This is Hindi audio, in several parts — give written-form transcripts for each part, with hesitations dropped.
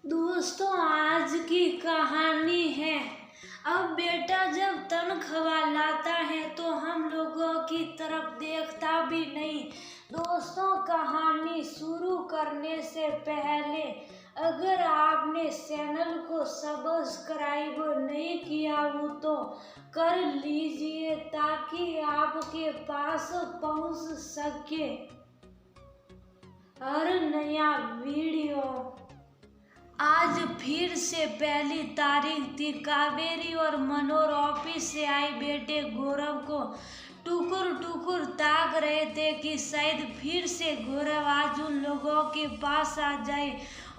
दोस्तों, आज की कहानी है। अब बेटा जब तनख्वाह लाता है तो हम लोगों की तरफ देखता भी नहीं। दोस्तों, कहानी शुरू करने से पहले अगर आपने चैनल को सब्सक्राइब नहीं किया हो तो कर लीजिए ताकि आपके पास पहुंच सके हर नया वीडियो। आज फिर से पहली तारीख थी। कावेरी और मनोहर ऑफिस से आए बेटे गौरव को टुकुर टुकुर ताक रहे थे कि शायद फिर से गौरव आज उन लोगों के पास आ जाए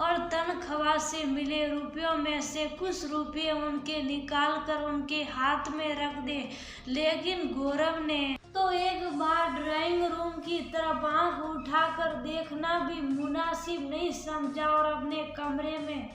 और तनख्वाह से मिले रुपयों में से कुछ रुपये उनके निकाल कर उनके हाथ में रख दे। लेकिन गौरव ने तो एक बार ड्राइंग रूम की तरफ आंख उठाकर देखना भी मुनासिब नहीं समझा और अपने कमरे में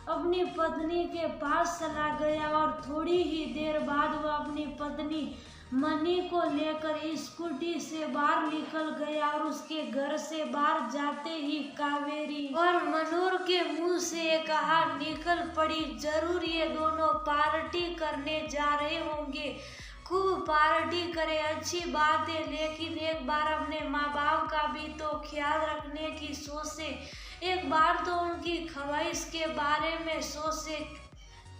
अपनी पत्नी के पास चला गया और थोड़ी ही देर बाद वह अपनी पत्नी मनी को लेकर स्कूटी से बाहर निकल गया और उसके घर से बाहर जाते ही कावेरी और मनोहर के मुंह से एक आवाज निकल पड़ी, जरूर ये दोनों पार्टी करने जा रहे होंगे। खूब पार्टी करे, अच्छी बात है, लेकिन एक बार अपने माँ बाप का भी तो ख्याल रखने की सोचे। एक बार तो उनकी ख्वाहिश के बारे में सोचे।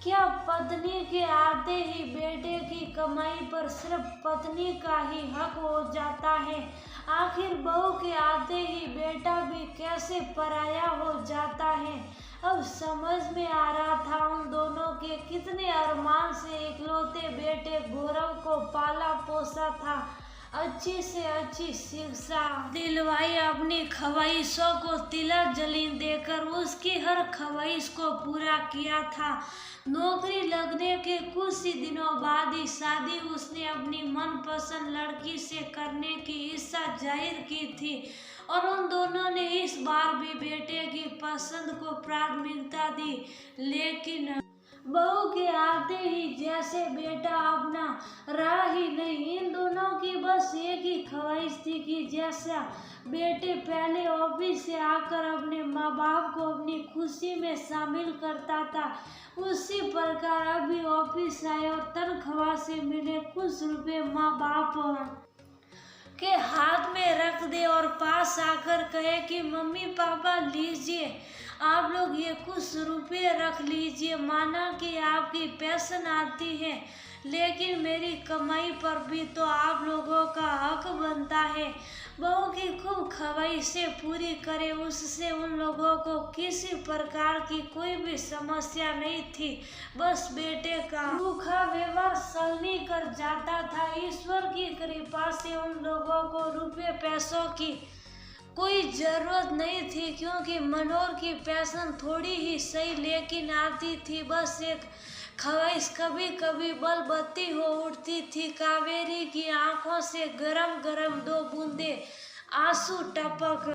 क्या पत्नी के आते ही बेटे की कमाई पर सिर्फ पत्नी का ही हक हो जाता है? आखिर बहू के आते ही बेटा भी कैसे पराया हो जाता है? अब समझ में आ रहा था उन दोनों के कितने अरमान से इकलौते बेटे गौरव को पाला पोसा था, अच्छी से अच्छी शिक्षा दिलवाई, अपनी ख्वाहिशों को तिला जलीन देकर उसकी हर ख्वाहिश को पूरा किया था। नौकरी लगने के कुछ ही दिनों बाद ही शादी उसने अपनी मनपसंद लड़की से करने की इच्छा जाहिर की थी और उन दोनों ने इस बार भी बेटे की पसंद को प्राथमिकता दी। लेकिन बहू के आते ही जैसे बेटा अपना रहा ही नहीं। इन दोनों की बस एक ही ख्वाहिश थी कि जैसा बेटे पहले ऑफिस से आकर अपने माँ बाप को अपनी खुशी में शामिल करता था, उसी प्रकार अभी ऑफिस आए और तनख्वाह से मिले कुछ रुपए माँ बाप के हाथ में रख दे और पास आकर कहे कि मम्मी पापा लीजिए, आप लोग ये कुछ रुपये रख लीजिए, माना कि आपकी पेंशन आती है, लेकिन मेरी कमाई पर भी तो आप लोगों का हक बनता है। बहू की खूब ख्वाहिशें पूरी करे, उससे उन लोगों को किसी प्रकार की कोई भी समस्या नहीं थी। बस बेटे का रूखा व्यवहार सलनी कर जाता था। ईश्वर की कृपा से उन लोगों को रुपये पैसों की कोई जरूरत नहीं थी, क्योंकि मनोहर की पेंशन थोड़ी ही सही लेकिन आती थी। बस एक ख्वाहिश कभी कभी बलबत्ती हो उठती थी। कावेरी की आंखों से गरम गरम दो बूंदे आंसू टपक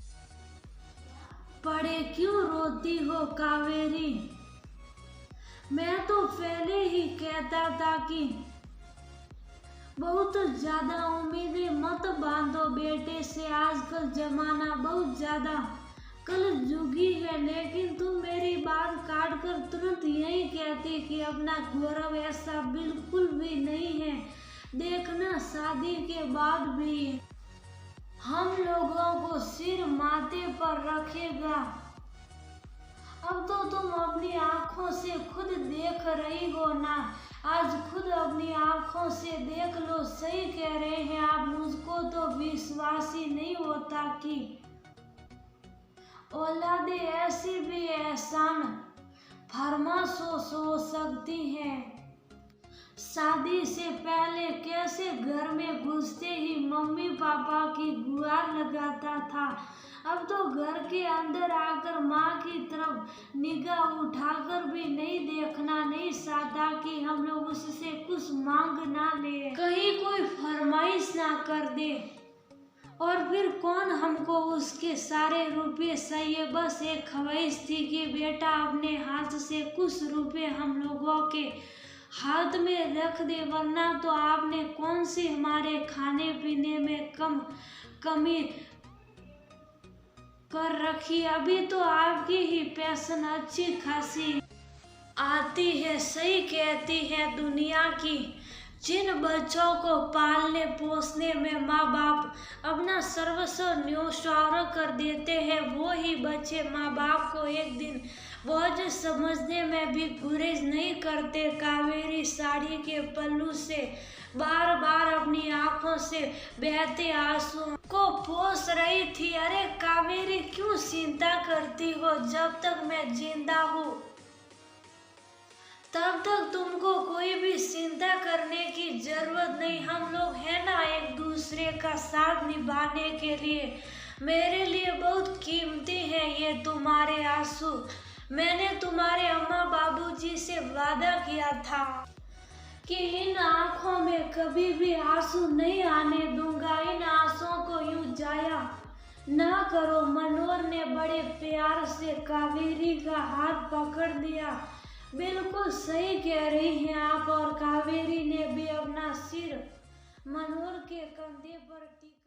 पड़े। क्यों रोती हो कावेरी? मैं तो पहले ही कहता था कि बहुत ज्यादा उम्मीदें मत बांधो बेटे से, आजकल जमाना बहुत ज्यादा कलयुगी है। लेकिन तुम मेरी बात काट कर तुरंत यही कहती कि अपना गौरव ऐसा बिल्कुल भी नहीं है। देखना, शादी के बाद भी हम लोगों को सिर माथे पर रखेगा। अब तो तुम अपनी आंखों से खुद देख रही हो ना, आज खुद अपनी आंखों से देख लो। सही कह रहे हैं आप, मुझको तो विश्वास ही नहीं होता कि औलादे ऐसी भी एहसान फरमाश हो सकती हैं। शादी से पहले कैसे घर में घुसते ही मम्मी पापा की गुहार लगाता था, अब तो घर के अंदर आकर माँ की तरफ निगाह उठाकर भी नहीं देखना नहीं चाहता कि हम लोग उससे कुछ मांग ना ले, कहीं कोई फरमाइश ना कर दे। और फिर कौन हमको उसके सारे रुपये चाहिए? बस एक ख्वाहिश थी कि बेटा अपने हाथ से कुछ रुपये हम लोगों के हाथ में रख दे, वरना तो आपने कौन सी हमारे खाने पीने में कर रखी। अभी तो आपकी ही पेंशन अच्छी खासी आती है। सही कहती है दुनिया की, जिन बच्चों को पालने पोसने में माँ बाप अपना सर्वस्व न्योछावर कर देते हैं, वो ही बच्चे माँ बाप को एक दिन बोझ समझने में भी गुरेज नहीं करते। कावेरी साड़ी के पल्लू से बार बार अपनी आंखों से बहते आंसुओं को पोंछ रही थी। अरे कावेरी, क्यों चिंता करती हो? जब तक मैं जिंदा हूँ तब तक तुमको कोई भी चिंता करने की जरूरत नहीं। हम लोग हैं ना एक दूसरे का साथ निभाने के लिए। मेरे लिए बहुत कीमती है ये तुम्हारे आंसू। मैंने तुम्हारे अम्मा बाबूजी से वादा किया था कि इन आंखों में कभी भी आंसू नहीं आने दूंगा। इन आंसुओं को यूं जाया ना करो। मनोहर ने बड़े प्यार से कावेरी का हाथ पकड़ लिया। बिल्कुल सही कह रही हैं आप। और कावेरी ने भी अपना सिर मनोहर के कंधे पर टिका।